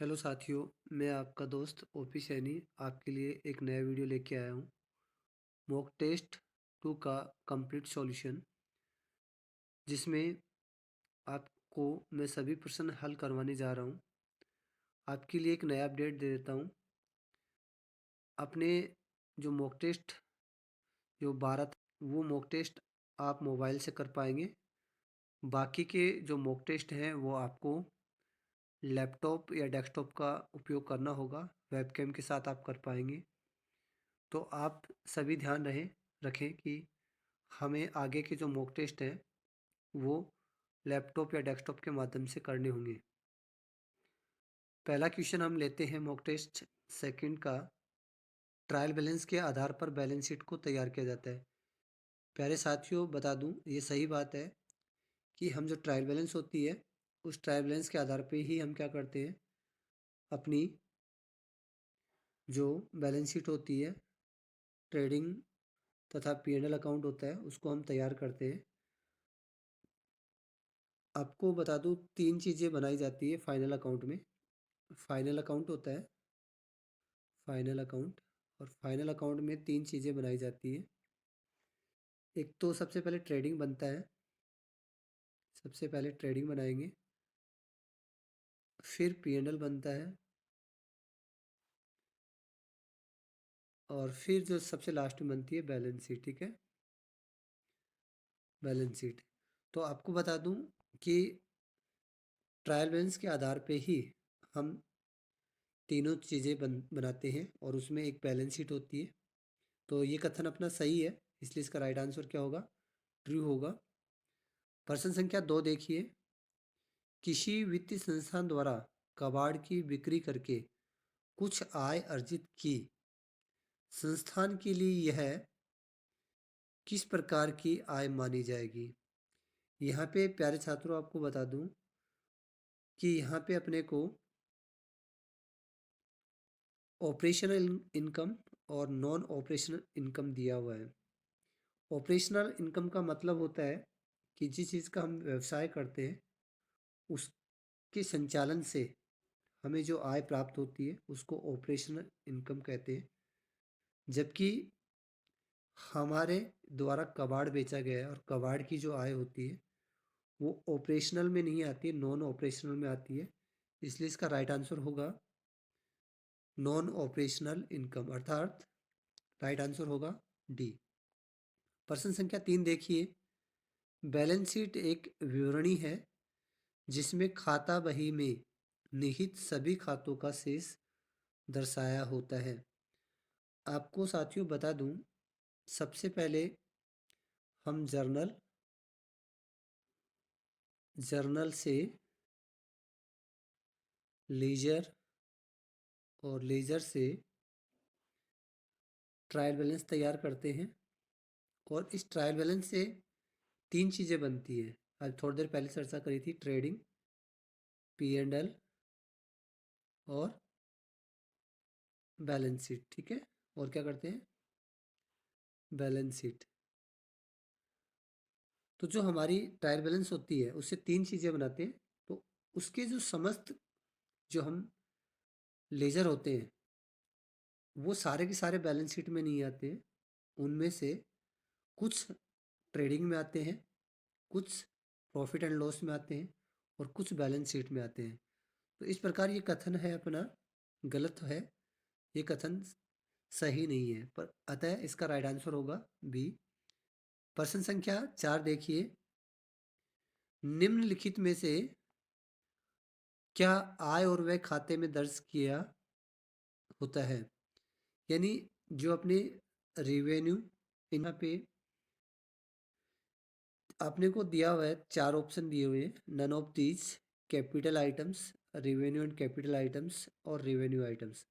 Hello साथियों, मैं आपका दोस्त ओपी सैनी आपके लिए एक नया वीडियो लेके आया हूँ। मॉक टेस्ट 2 का कंप्लीट सॉल्यूशन, जिसमें आपको मैं सभी प्रश्न हल करवाने जा रहा हूँ। आपके लिए एक नया अपडेट दे देता हूँ। अपने जो मॉक टेस्ट जो 12 वो मॉक टेस्ट आप मोबाइल से कर पाएंगे। बाकी के जो मॉक टेस्ट हैं वो आपको लैपटॉप या डेस्कटॉप का उपयोग करना होगा। वेबकैम के साथ आप कर पाएंगे। तो आप सभी ध्यान रखें कि हमें आगे के जो मॉक टेस्ट हैं वो लैपटॉप या डेस्कटॉप के माध्यम से करने होंगे। पहला क्वेश्चन हम लेते हैं मॉक टेस्ट सेकंड का। ट्रायल बैलेंस के आधार पर बैलेंस शीट को तैयार किया जाता है। प्यारे साथियों, बता दूं, ये सही बात है कि हम जो ट्रायल बैलेंस होती है उस ट्रायल बैलेंस के आधार पे ही हम क्या करते हैं, अपनी जो बैलेंस शीट होती है, ट्रेडिंग तथा P&L अकाउंट होता है, उसको हम तैयार करते हैं। आपको बता दूं, 3 चीज़ें बनाई जाती है फाइनल अकाउंट में। फाइनल अकाउंट होता है, फाइनल अकाउंट, और फाइनल अकाउंट में 3 चीज़ें बनाई जाती हैं। एक तो सबसे पहले ट्रेडिंग बनता है, सबसे पहले ट्रेडिंग बनाएंगे, फिर P&L बनता है, और फिर जो सबसे लास्ट में बनती है बैलेंस शीट। ठीक है, बैलेंस शीट। तो आपको बता दूं कि ट्रायल बैलेंस के आधार पे ही हम तीनों चीज़ें बनाते हैं, और उसमें एक बैलेंस शीट होती है। तो ये कथन अपना सही है, इसलिए इसका राइट आंसर क्या होगा? ट्रू होगा। प्रश्न संख्या 2 देखिए। किसी वित्तीय संस्थान द्वारा कबाड़ की बिक्री करके कुछ आय अर्जित की, संस्थान के लिए यह किस प्रकार की आय मानी जाएगी? यहाँ पे प्यारे छात्रों, आपको बता दूं कि यहाँ पे अपने को ऑपरेशनल इनकम और नॉन ऑपरेशनल इनकम दिया हुआ है। ऑपरेशनल इनकम का मतलब होता है कि जिस चीज़ का हम व्यवसाय करते हैं उसके संचालन से हमें जो आय प्राप्त होती है उसको ऑपरेशनल इनकम कहते हैं। जबकि हमारे द्वारा कबाड़ बेचा गया है और कबाड़ की जो आय होती है वो ऑपरेशनल में नहीं आती है, नॉन ऑपरेशनल में आती है। इसलिए इसका राइट आंसर होगा नॉन ऑपरेशनल इनकम, अर्थात राइट आंसर होगा डी। प्रश्न संख्या 3 देखिए। बैलेंस शीट एक विवरणी है जिसमें खाता बही में निहित सभी खातों का शेष दर्शाया होता है। आपको साथियों बता दूं, सबसे पहले हम जर्नल जर्नल से लेजर और लेजर से ट्रायल बैलेंस तैयार करते हैं, और इस ट्रायल बैलेंस से 3 चीज़ें बनती है। आज थोड़ी देर पहले चर्चा करी थी, ट्रेडिंग, P&L और बैलेंस शीट। ठीक है, और क्या करते हैं? Balance sheet. तो जो हमारी ट्रायल बैलेंस होती है उससे 3 चीज़ें बनाते हैं। तो उसके जो समस्त जो हम लेजर होते हैं वो सारे के सारे बैलेंस शीट में नहीं आते हैं। उनमें से कुछ ट्रेडिंग में आते हैं, कुछ प्रॉफिट एंड लॉस में आते हैं, और कुछ बैलेंस शीट में आते हैं। तो इस प्रकार ये कथन है अपना गलत है, ये कथन सही नहीं है, पर अतः इसका राइट आंसर होगा बी। प्रश्न संख्या 4 देखिए। निम्नलिखित में से क्या आय और व्यय खाते में दर्ज किया होता है? यानी जो अपने रेवेन्यू, यहाँ पे आपने को दिया हुआ है, 4 ऑप्शन दिए हुए हैं। None of these, capital items, revenue and capital items, और रेवेन्यू आइटम्स।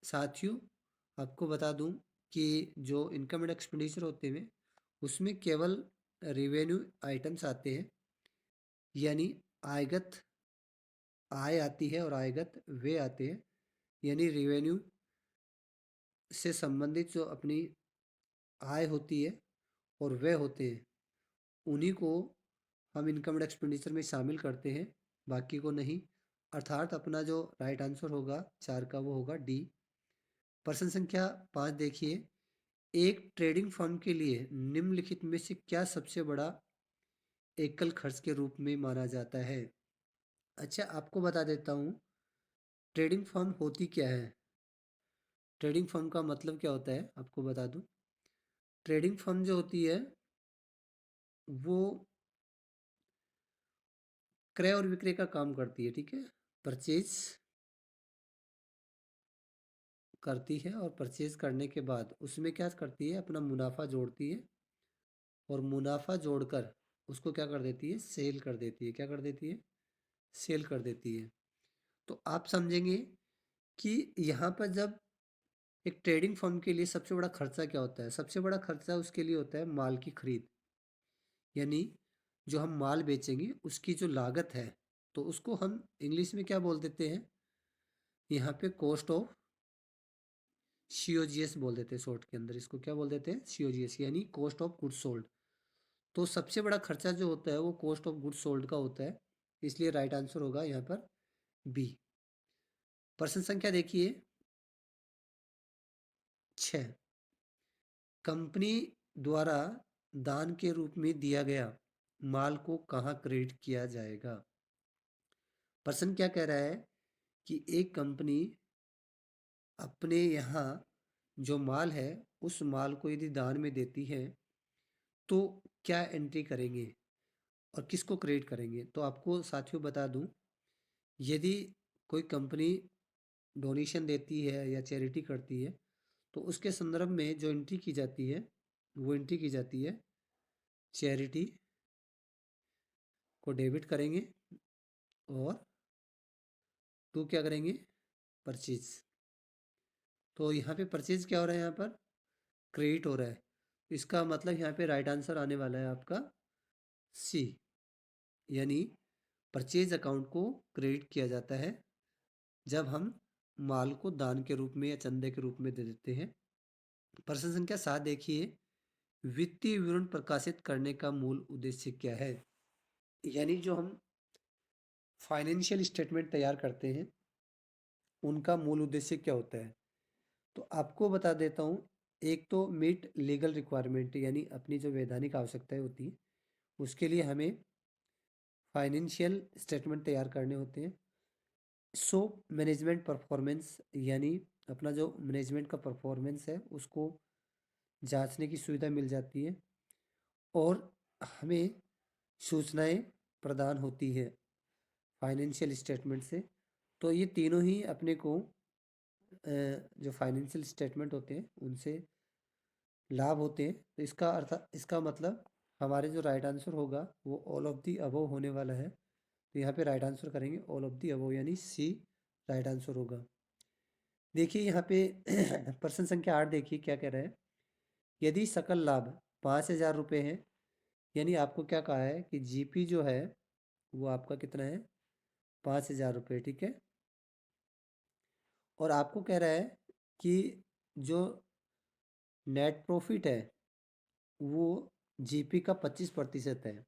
साथियों, आपको बता दूं कि जो इनकम एंड एक्सपेंडिचर होते हैं उसमें केवल रेवेन्यू आइटम्स आते हैं, यानी आयगत आय आती है और आयगत वे आते हैं। यानी रेवेन्यू से संबंधित जो अपनी आय होती है और व्यय होते हैं उन्हीं को हम इनकम एंड एक्सपेंडिचर में शामिल करते हैं, बाकी को नहीं। अर्थात अपना जो राइट आंसर होगा 4 का वो होगा डी। प्रश्न संख्या 5 देखिए, एक ट्रेडिंग फर्म के लिए निम्नलिखित में से क्या सबसे बड़ा एकल खर्च के रूप में माना जाता है? अच्छा, आपको बता देता हूँ ट्रेडिंग फर्म होती क्या है। ट्रेडिंग फर्म का मतलब क्या होता है आपको बता दूँ। ट्रेडिंग फर्म जो होती है वो क्रय और विक्रय का काम करती है, ठीक है। परचेज करती है और परचेज करने के बाद उसमें क्या करती है, अपना मुनाफा जोड़ती है और मुनाफा जोड़कर उसको क्या कर देती है, सेल कर देती है। क्या कर देती है? सेल कर देती है। तो आप समझेंगे कि यहाँ पर जब एक ट्रेडिंग फर्म के लिए सबसे बड़ा खर्चा क्या होता है। सबसे बड़ा खर्चा उसके लिए होता है माल की खरीद, यानी जो हम माल बेचेंगे उसकी जो लागत है, तो उसको हम इंग्लिश में क्या बोल देते हैं, यहाँ पे कॉस्ट ऑफ सीओजीएस बोल देते हैं। शॉर्ट के अंदर इसको क्या बोल देते हैं, सीओजीएस, यानी कॉस्ट ऑफ गुड्स सोल्ड। तो सबसे बड़ा खर्चा जो होता है वो कॉस्ट ऑफ गुड्स सोल्ड का होता है, इसलिए राइट आंसर होगा यहाँ पर बी। प्रश्न संख्या देखिए 6, कंपनी द्वारा दान के रूप में दिया गया माल को कहाँ क्रेडिट किया जाएगा। प्रश्न क्या कह रहा है कि एक कंपनी अपने यहाँ जो माल है उस माल को यदि दान में देती है तो क्या एंट्री करेंगे और किसको क्रेडिट करेंगे। तो आपको साथियों बता दूं, यदि कोई कंपनी डोनेशन देती है या चैरिटी करती है तो उसके संदर्भ में जो एंट्री की जाती है वो एंट्री की जाती है चैरिटी को डेबिट करेंगे और टू क्या करेंगे, परचेज। तो यहाँ पे परचेज क्या हो रहा है, यहाँ पर क्रेडिट हो रहा है। इसका मतलब यहाँ पे राइट आंसर आने वाला है आपका सी, यानी परचेज अकाउंट को क्रेडिट किया जाता है जब हम माल को दान के रूप में या चंदे के रूप में दे देते हैं। प्रश्न संख्या 7 देखिए, वित्तीय विवरण प्रकाशित करने का मूल उद्देश्य क्या है। यानी जो हम फाइनेंशियल स्टेटमेंट तैयार करते हैं उनका मूल उद्देश्य क्या होता है। तो आपको बता देता हूँ, एक तो मीट लीगल रिक्वायरमेंट, यानी अपनी जो वैधानिक आवश्यकताएं होती हैं उसके लिए हमें फाइनेंशियल स्टेटमेंट तैयार करने होते हैं। सो मैनेजमेंट परफॉर्मेंस, यानी अपना जो मैनेजमेंट का परफॉर्मेंस है उसको जांचने की सुविधा मिल जाती है और हमें सूचनाएं प्रदान होती है फाइनेंशियल स्टेटमेंट से। तो ये तीनों ही अपने को जो फाइनेंशियल स्टेटमेंट होते हैं उनसे लाभ होते हैं। तो इसका अर्थ, इसका मतलब हमारे जो राइट आंसर होगा वो ऑल ऑफ दी अबव होने वाला है। तो यहाँ पे राइट आंसर करेंगे ऑल ऑफ दी अबव, यानी सी राइट आंसर होगा। देखिए यहाँ पे प्रश्न संख्या 8 देखिए क्या कह रहा है, यदि सकल लाभ 5,000 रुपये है, यानी आपको क्या कहा है कि जीपी जो है वो आपका कितना है, 5,000 रुपये, ठीक है। और आपको कह रहा है कि जो नेट प्रॉफिट है वो जीपी का 25% है।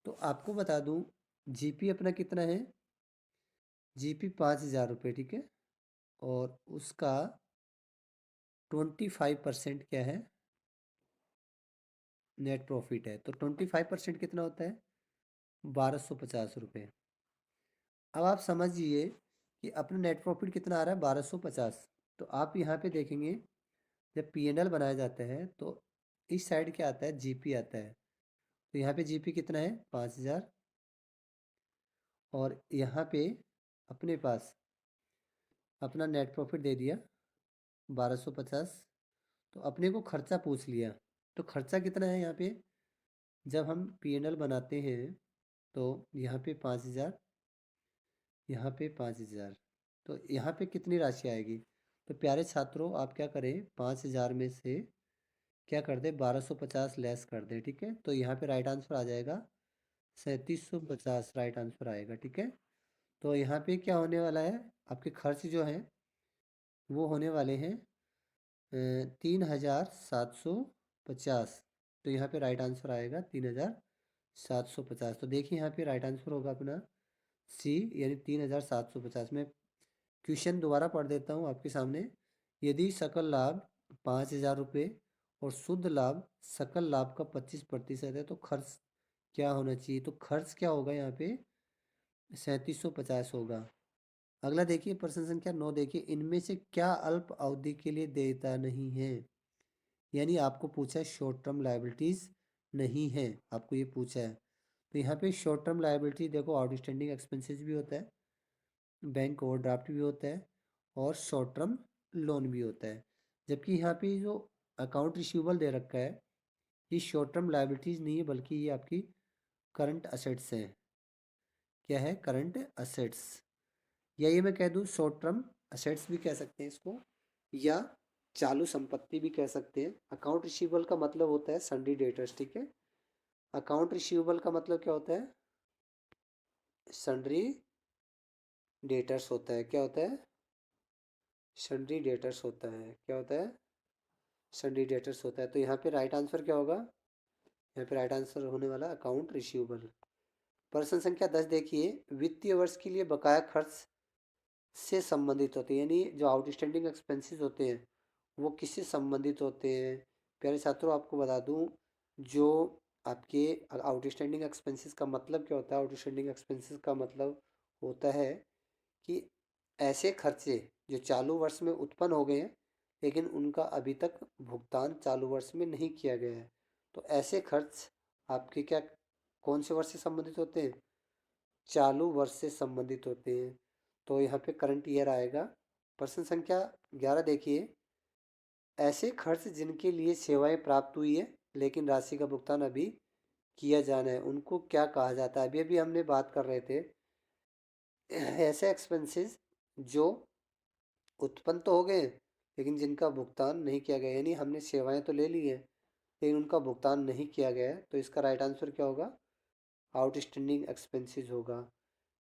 तो आपको बता दूं जीपी अपना कितना है, जीपी 5,000 रुपये, ठीक है। और उसका 25% क्या है, नेट प्रॉफिट है। तो 25% कितना होता है, 1,250 रुपये। अब आप समझिए कि अपना नेट प्रॉफिट कितना आ रहा है, 1,250। तो आप यहाँ पे देखेंगे जब पीएनएल बनाया जाता है तो इस साइड क्या आता है, जीपी आता है। तो यहाँ पे जीपी कितना है, 5,000। और यहाँ पे अपने पास अपना नेट प्रॉफिट दे दिया 1,250। तो अपने को खर्चा पूछ लिया, तो खर्चा कितना है यहाँ पे, जब हम पीएनएल बनाते हैं तो यहाँ पे 5,000, यहाँ पे 5,000। तो यहाँ पे कितनी राशि आएगी। तो प्यारे छात्रों आप क्या करें, 5,000 में से क्या कर दे, 1,250 लेस कर दे, ठीक है। तो यहाँ पे राइट आंसर आ जाएगा 3,750 राइट आंसर आएगा, ठीक है। तो यहाँ पे क्या होने वाला है, आपके खर्च जो हैं वो होने वाले हैं 3,750। तो यहाँ पे राइट आंसर आएगा 3,750। तो देखिए यहाँ पे राइट आंसर होगा अपना सी यानी 3750 में। क्वेश्चन दोबारा पढ़ देता हूँ आपके सामने। यदि सकल लाभ 5,000 रुपये और शुद्ध लाभ सकल लाभ का 25% है तो खर्च क्या होना चाहिए? तो खर्च क्या होगा यहाँ पे? 3750 होगा। अगला देखिए प्रश्न संख्या 9 देखिए, इनमें से क्या अल्प अवधि के लिए देयता नहीं है? यानी आपको पूछा है शॉर्ट टर्म लायबिलिटीज नहीं है, आपको ये पूछा है। तो यहाँ पे शॉर्ट टर्म लायबिलिटी देखो, आउटस्टैंडिंग एक्सपेंसेस भी होता है, बैंक ओवरड्राफ्ट भी होता है और शॉर्ट टर्म लोन भी होता है। जबकि यहाँ पे जो अकाउंट रिसीवेबल दे रखा है ये शॉर्ट टर्म लायबिलिटीज नहीं है, बल्कि ये आपकी करंट असेट्स हैं। क्या है? Current assets. या ये मैं कह दूँ शॉर्ट टर्म असेट्स भी कह सकते हैं इसको, या चालू संपत्ति भी कह सकते हैं। अकाउंट रिसीवेबल का मतलब होता है सन्डी डेटर्स, ठीक है। अकाउंट रिसीवेबल का मतलब क्या होता है? सन्ड्री डेटर्स होता है। क्या होता है? सन्ड्री डेटर्स होता है। क्या होता है? सन्ड्री डेटर्स होता है। तो यहाँ पे राइट आंसर क्या होगा? यहाँ पे राइट आंसर होने वाला अकाउंट रिसीवेबल। प्रश्न संख्या 10 देखिए, वित्तीय वर्ष के लिए बकाया खर्च से संबंधित होते हैं, यानी जो आउटस्टैंडिंग एक्सपेंसेस होते हैं वो किससे संबंधित होते हैं? प्यारे छात्रों आपको बता दूं, जो आपके आउटस्टैंडिंग एक्सपेंसेस का मतलब क्या होता है? आउटस्टैंडिंग एक्सपेंसेस का मतलब होता है कि ऐसे खर्चे जो चालू वर्ष में उत्पन्न हो गए हैं लेकिन उनका अभी तक भुगतान चालू वर्ष में नहीं किया गया है। तो ऐसे खर्च आपके क्या कौन से वर्ष से संबंधित होते हैं? चालू वर्ष से संबंधित होते हैं। तो यहाँ पे करंट ईयर आएगा। प्रश्न संख्या 11 देखिए, ऐसे खर्च जिनके लिए सेवाएं प्राप्त हुई है लेकिन राशि का भुगतान अभी किया जाना है उनको क्या कहा जाता है? अभी अभी हमने बात कर रहे थे ऐसे एक्सपेंसेस जो उत्पन्न तो हो गए लेकिन जिनका भुगतान नहीं किया गया, यानी हमने सेवाएं तो ले ली है लेकिन उनका भुगतान नहीं किया गया है। तो इसका राइट आंसर क्या होगा? आउटस्टैंडिंग एक्सपेंसेस होगा।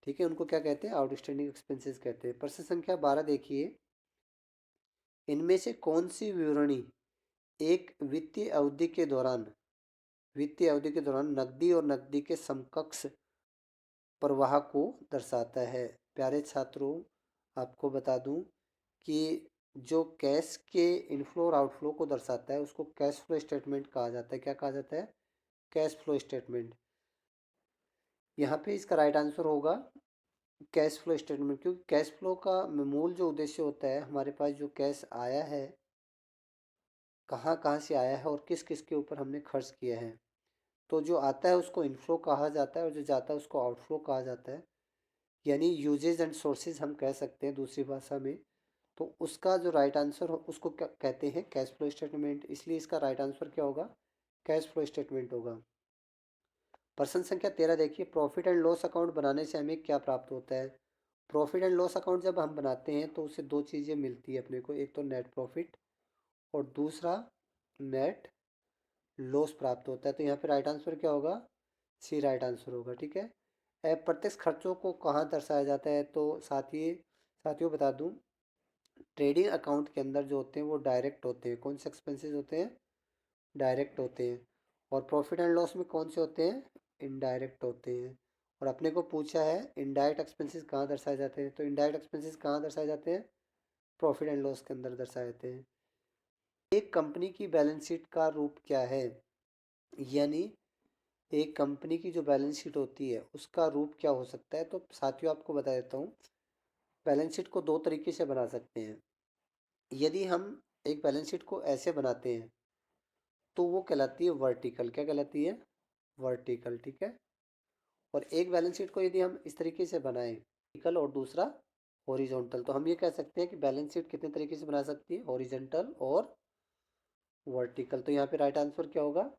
ठीक है, उनको क्या कहते हैं? आउटस्टैंडिंग एक्सपेंसेस कहते हैं। प्रश्न संख्या 12 देखिए, इनमें से कौन सी विवरणी एक वित्तीय अवधि के दौरान नकदी और नकदी के समकक्ष प्रवाह को दर्शाता है? प्यारे छात्रों आपको बता दूं कि जो कैश के इनफ्लो और आउटफ्लो को दर्शाता है उसको कैश फ्लो स्टेटमेंट कहा जाता है। क्या कहा जाता है? Cash flow statement. यहाँ पे इसका राइट आंसर होगा कैश फ्लो स्टेटमेंट, क्योंकि कैश फ्लो का मूल जो उद्देश्य होता है, हमारे पास जो कैश आया है कहाँ कहाँ से आया है और किस किस के ऊपर हमने खर्च किया है। तो जो आता है उसको इनफ्लो कहा जाता है और जो जाता है उसको आउटफ्लो कहा जाता है, यानी यूजेज एंड सोर्सेज हम कह सकते हैं दूसरी भाषा में। तो उसका जो राइट आंसर हो उसको क्या कहते हैं? Cash flow statement. इसलिए इसका राइट आंसर क्या होगा? कैश फ्लो स्टेटमेंट होगा। प्रश्न संख्या 13 देखिए, प्रॉफिट एंड लॉस अकाउंट बनाने से हमें क्या प्राप्त होता है? प्रॉफिट एंड लॉस अकाउंट जब हम बनाते हैं तो उससे दो चीज़ें मिलती है अपने को, एक तो नेट प्रॉफिट और दूसरा नेट लॉस प्राप्त होता है। तो यहाँ पे राइट आंसर क्या होगा? सी राइट आंसर होगा। ठीक है। अप्रत्यक्ष खर्चों को कहाँ दर्शाया जाता है? तो साथियों बता दूं, ट्रेडिंग अकाउंट के अंदर जो होते हैं वो डायरेक्ट होते हैं। कौन से एक्सपेंसेस होते हैं? डायरेक्ट होते हैं। और प्रॉफिट एंड लॉस में कौन से होते हैं? इनडायरेक्ट होते हैं। और अपने को पूछा है इनडायरेक्ट एक्सपेंसेस कहाँ दर्शाए जाते हैं, तो इनडायरेक्ट एक्सपेंसेस कहाँ दर्शाए जाते हैं? प्रॉफिट एंड लॉस के अंदर दर्शाए जाते हैं। एक कंपनी की बैलेंस शीट का रूप क्या है? यानी एक कंपनी की जो बैलेंस शीट होती है उसका रूप क्या हो सकता है? तो साथियों आपको बता देता हूँ, बैलेंस शीट को दो तरीके से बना सकते हैं। यदि हम एक बैलेंस शीट को ऐसे बनाते हैं तो वो कहलाती है वर्टिकल। क्या कहलाती है? वर्टिकल। ठीक है। और एक बैलेंस शीट को यदि हम इस तरीके से बनाएं वर्टिकल और दूसरा हॉरिजॉन्टल, तो हम ये कह सकते हैं कि बैलेंस शीट कितने तरीके से बना सकती है? हॉरिजॉन्टल और वर्टिकल। तो यहाँ पे राइट आंसर क्या होगा?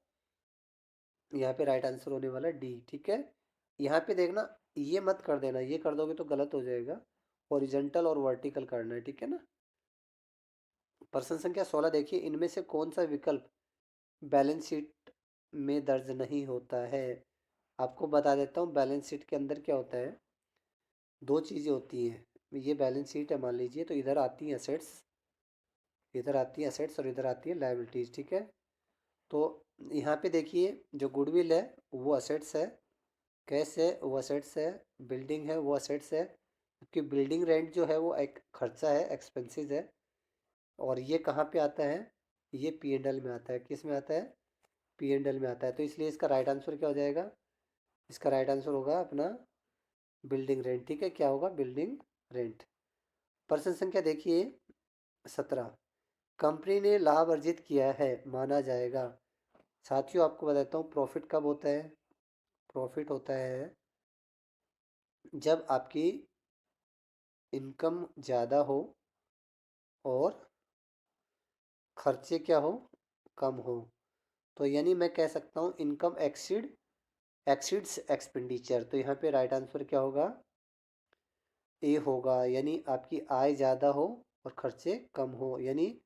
यहाँ पे राइट आंसर होने वाला डी। ठीक है। यहाँ पे देखना, ये मत कर देना, ये कर दोगे तो गलत हो जाएगा। हॉरिजॉन्टल और वर्टिकल करना है। ठीक है ना। प्रश्न संख्या 16 देखिए, इनमें से कौन सा विकल्प बैलेंस शीट में दर्ज नहीं होता है? आपको बता देता हूँ बैलेंस शीट के अंदर क्या होता है। दो चीज़ें होती हैं। ये बैलेंस शीट है मान लीजिए, तो इधर आती हैं असेट्स, इधर आती है असेट्स और इधर आती है लायबिलिटीज़। ठीक है। तो यहाँ पे देखिए जो गुडविल है वो असेट्स है कैश है वो असेट्स है, बिल्डिंग है वो असेट्स है, क्योंकि बिल्डिंग रेंट जो है वो एक खर्चा है, एक्सपेंसेस है। और ये कहाँ पे आता है? ये पी एंड एल में आता है। किस में आता है? पी एंड एल में आता है। तो इसलिए इसका राइट आंसर क्या हो जाएगा? इसका राइट आंसर होगा अपना बिल्डिंग रेंट। ठीक है, क्या होगा? Building rent. प्रश्न संख्या देखिए 17। कंपनी ने लाभ अर्जित किया है माना जाएगा। साथियों आपको बताता हूँ प्रॉफिट कब होता है। प्रॉफिट होता है जब आपकी इनकम ज़्यादा हो और खर्चे क्या हो? कम हो। तो यानी मैं कह सकता हूँ इनकम एक्सीड्स एक्सपेंडिचर। तो यहाँ पे राइट आंसर क्या होगा? ए होगा। यानी आपकी आय ज़्यादा हो और खर्चे कम हो, यानी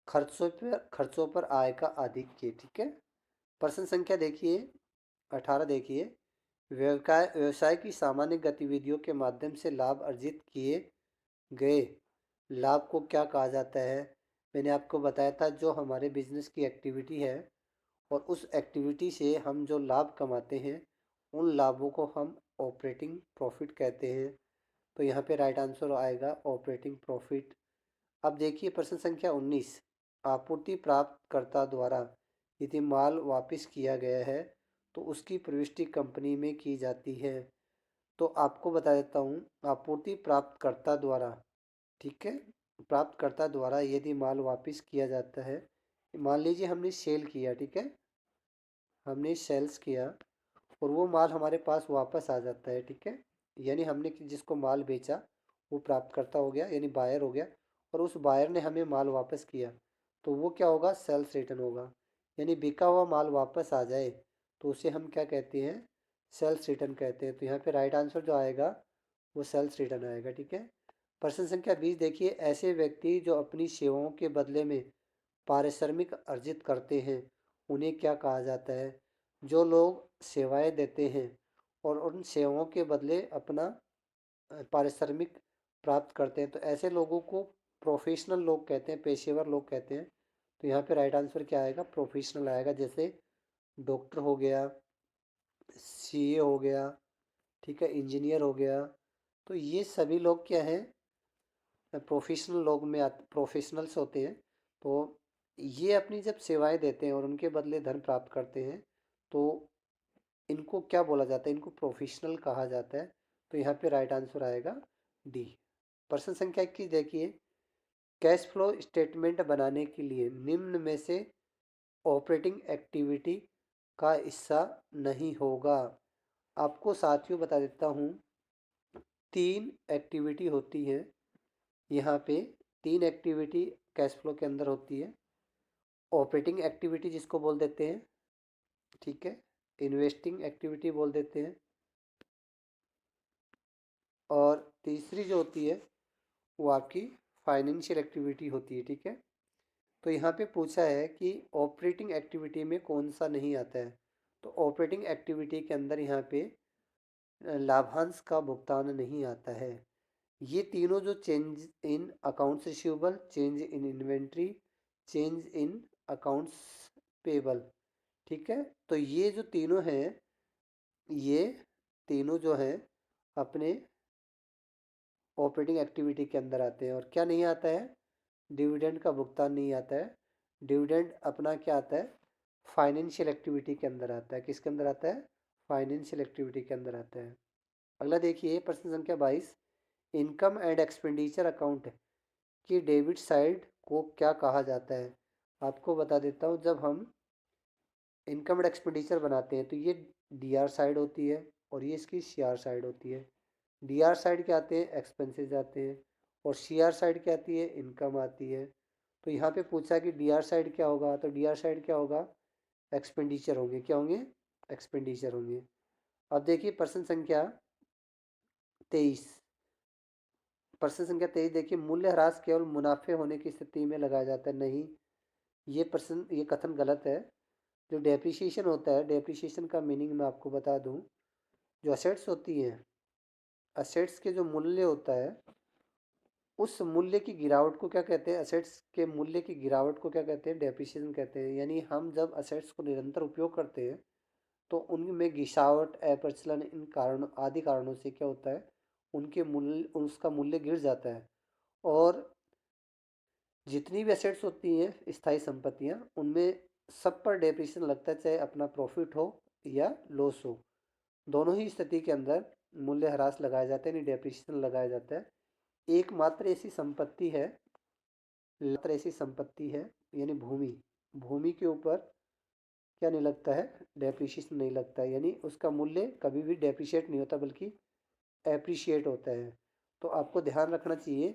खर्चों पर आय का आधिक्य। ठीक है। प्रश्न संख्या देखिए 18 देखिए। व्यवसाय की सामान्य गतिविधियों के माध्यम से लाभ अर्जित किए गए लाभ को क्या कहा जाता है? मैंने आपको बताया था जो हमारे बिजनेस की एक्टिविटी है और उस एक्टिविटी से हम जो लाभ कमाते हैं उन लाभों को हम ऑपरेटिंग प्रॉफिट कहते हैं। तो यहाँ पे राइट आंसर आएगा ऑपरेटिंग प्रॉफिट। अब देखिए प्रश्न संख्या 19। आपूर्ति प्राप्तकर्ता द्वारा यदि माल वापस किया गया है तो उसकी प्रविष्टि कंपनी में की जाती है। तो आपको बता देता हूँ आपूर्ति प्राप्तकर्ता द्वारा। ठीक है, प्राप्तकर्ता द्वारा यदि माल वापस किया जाता है, मान लीजिए हमने सेल किया। ठीक है, हमने सेल्स किया और वो माल हमारे पास वापस आ जाता है। ठीक है, यानी हमने जिसको माल बेचा वो प्राप्तकर्ता हो गया, यानी बायर हो गया, और उस बायर ने हमें माल वापस किया तो वो क्या होगा? सेल्स रिटर्न होगा। यानी बिका हुआ माल वापस आ जाए तो उसे हम क्या कहते हैं? सेल्स रिटर्न कहते हैं। तो यहाँ पे राइट आंसर जो आएगा वो सेल्स रिटर्न आएगा। ठीक है। प्रश्न संख्या 20 देखिए। ऐसे व्यक्ति जो अपनी सेवाओं के बदले में पारिश्रमिक अर्जित करते हैं उन्हें क्या कहा जाता है? जो लोग सेवाएं देते हैं और उन सेवाओं के बदले अपना पारिश्रमिक प्राप्त करते हैं तो ऐसे लोगों को प्रोफेशनल लोग कहते हैं, पेशेवर लोग कहते हैं। तो यहाँ पे राइट आंसर क्या आएगा? प्रोफेशनल आएगा। जैसे डॉक्टर हो गया, सीए हो गया, ठीक है, इंजीनियर हो गया। तो ये सभी लोग क्या हैं? प्रोफेशनल लोग में प्रोफेशनल्स होते हैं। तो ये अपनी जब सेवाएं देते हैं और उनके बदले धन प्राप्त करते हैं तो इनको क्या बोला जाता है? इनको प्रोफेशनल कहा जाता है। तो यहाँ पे राइट आंसर आएगा डी। प्रश्न संख्या 21 देखिए। कैश फ्लो स्टेटमेंट बनाने के लिए निम्न में से ऑपरेटिंग एक्टिविटी का हिस्सा नहीं होगा। आपको साथियों बता देता हूँ 3 एक्टिविटी होती है यहाँ पे। 3 एक्टिविटी कैश फ्लो के अंदर होती है। ऑपरेटिंग एक्टिविटी जिसको बोल देते हैं, ठीक है, इन्वेस्टिंग एक्टिविटी बोल देते हैं, और तीसरी जो होती है वो आपकी फाइनेंशियल एक्टिविटी होती है। ठीक है। तो यहाँ पे पूछा है कि ऑपरेटिंग एक्टिविटी में कौन सा नहीं आता है। तो ऑपरेटिंग एक्टिविटी के अंदर यहाँ पे लाभांश का भुगतान नहीं आता है। ये तीनों जो change in accounts receivable, change in inventory, change in accounts payable, ठीक है, तो ये जो तीनों हैं, ये तीनों जो हैं अपने ऑपरेटिंग एक्टिविटी के अंदर आते हैं। और क्या नहीं आता है? डिविडेंड का भुगतान नहीं आता है। डिविडेंड अपना क्या आता है? फाइनेंशियल एक्टिविटी के अंदर आता है। किसके अंदर आता है? फाइनेंशियल एक्टिविटी के अंदर आता है। अगला देखिए प्रश्न संख्या 22। इनकम एंड एक्सपेंडिचर अकाउंट की डेबिट साइड को क्या कहा जाता है? आपको बता देता हूँ जब हम इनकम एंड एक्सपेंडिचर बनाते हैं तो ये डी आर साइड होती है और ये इसकी सी आर साइड होती है। डी आर साइड क्या आते हैं? एक्सपेंसेस आते हैं। और सी आर साइड क्या आती है? इनकम आती है। तो यहाँ पे पूछा कि डी आर साइड क्या होगा, तो डी आर साइड क्या होगा? एक्सपेंडिचर होंगे। क्या होंगे? एक्सपेंडिचर होंगे। अब देखिए प्रश्न संख्या 23। प्रश्न संख्या 23 देखिए। मूल्य ह्रास केवल मुनाफे होने की स्थिति में लगाया जाता है। नहीं, ये कथन गलत है। जो डेप्रिसिएशन होता है, डेप्रिसिएशन का मीनिंग मैं आपको बता दूं। जो असेट्स होती हैं, असेट्स के जो मूल्य होता है उस मूल्य की गिरावट को क्या कहते हैं? असेट्स के मूल्य की गिरावट को क्या कहते हैं? डेप्रिसिएशन कहते हैं। यानी हम जब असेट्स को निरंतर उपयोग करते हैं तो उनमें गिरावट, अप्रचलन, इन कारणों आदि कारणों से क्या होता है, उनके मूल्य उसका मूल्य गिर जाता है। और जितनी भी एसेट्स होती हैं स्थायी संपत्तियां, उनमें सब पर डेप्रिसिएशन लगता है, चाहे अपना प्रॉफिट हो या लॉस हो। दोनों ही स्थिति के अंदर मूल्य ह्रास लगाया जाता है, यानी डेप्रिसिएशन लगाया जाता है। एकमात्र ऐसी संपत्ति है मात्र ऐसी संपत्ति है यानी भूमि, भूमि के ऊपर क्या नहीं लगता है, डेप्रिसिएशन नहीं लगता है, यानी उसका मूल्य कभी भी डेप्रिशिएट नहीं होता बल्कि एप्रिशिएट होता है। तो आपको ध्यान रखना चाहिए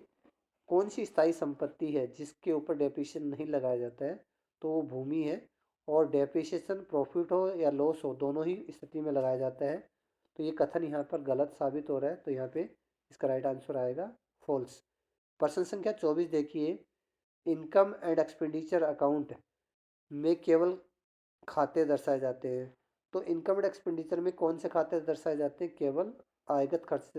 कौन सी स्थायी संपत्ति है जिसके ऊपर डेप्रिसिएशन नहीं लगाया जाता है, तो वो भूमि है। और डेप्रिसिएशन प्रॉफिट हो या लॉस हो, दोनों ही स्थिति में लगाया जाता है। तो ये कथन यहाँ पर गलत साबित हो रहा है, तो यहाँ पे इसका राइट आंसर आएगा फॉल्स। प्रश्न संख्या 24 देखिए, इनकम एंड एक्सपेंडिचर अकाउंट में केवल खाते दर्शाए जाते हैं। तो इनकम एंड एक्सपेंडिचर में कौन से खाते दर्शाए जाते हैं, केवल आयगत खर्च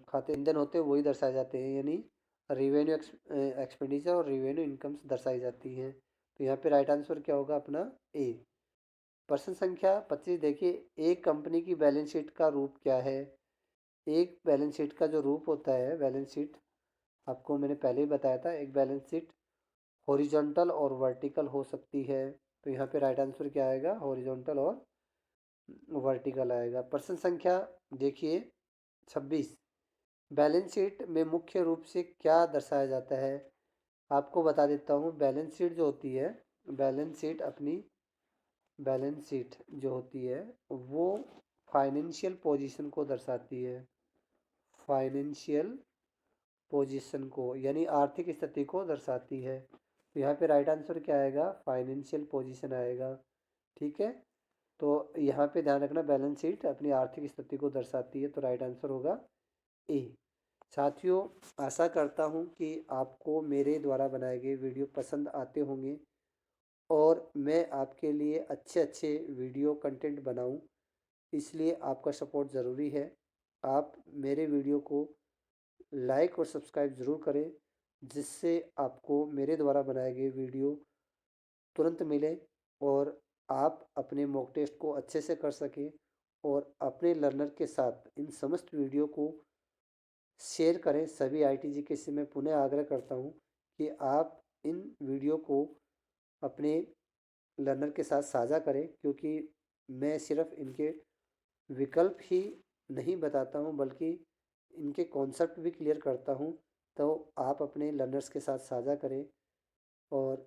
खाते लेन देन होते हैं वही दर्शाए जाते हैं, यानी रिवेन्यू एक्सपेंडिचर और रिवेन्यू इनकम्स दर्शाई जाती हैं। तो यहाँ पे राइट आंसर क्या होगा अपना ए। प्रश्न संख्या 25 देखिए, एक कंपनी की बैलेंस शीट का रूप क्या है। एक बैलेंस शीट का जो रूप होता है, बैलेंस शीट आपको मैंने पहले ही बताया था, एक बैलेंस शीट हॉरिजॉन्टल और वर्टिकल हो सकती है। तो यहाँ पे राइट आंसर क्या आएगा, हॉरिजॉन्टल और वर्टिकल आएगा। प्रश्न संख्या देखिए 26, बैलेंस शीट में मुख्य रूप से क्या दर्शाया जाता है। आपको बता देता हूँ, बैलेंस शीट जो होती है, बैलेंस शीट अपनी बैलेंस शीट जो होती है वो फाइनेंशियल पोजीशन को दर्शाती है, फाइनेंशियल पोजीशन को, यानी आर्थिक स्थिति को दर्शाती है। तो यहाँ पे राइट आंसर क्या आएगा, फाइनेंशियल पोजीशन आएगा। ठीक है, तो यहाँ पे ध्यान रखना, बैलेंस शीट अपनी आर्थिक स्थिति को दर्शाती है, तो राइट आंसर होगा ए। साथियों, आशा करता हूँ कि आपको मेरे द्वारा बनाए गए वीडियो पसंद आते होंगे और मैं आपके लिए अच्छे अच्छे वीडियो कंटेंट बनाऊँ, इसलिए आपका सपोर्ट ज़रूरी है। आप मेरे वीडियो को लाइक और सब्सक्राइब ज़रूर करें, जिससे आपको मेरे द्वारा बनाए गए वीडियो तुरंत मिले और आप अपने मॉक टेस्ट को अच्छे से कर सकें और अपने लर्नर के साथ इन समस्त वीडियो को शेयर करें। सभी ITGK से मैं पुनः आग्रह करता हूं कि आप इन वीडियो को अपने लर्नर के साथ साझा करें, क्योंकि मैं सिर्फ इनके विकल्प ही नहीं बताता हूं बल्कि इनके कॉन्सेप्ट भी क्लियर करता हूं। तो आप अपने लर्नर्स के साथ साझा करें और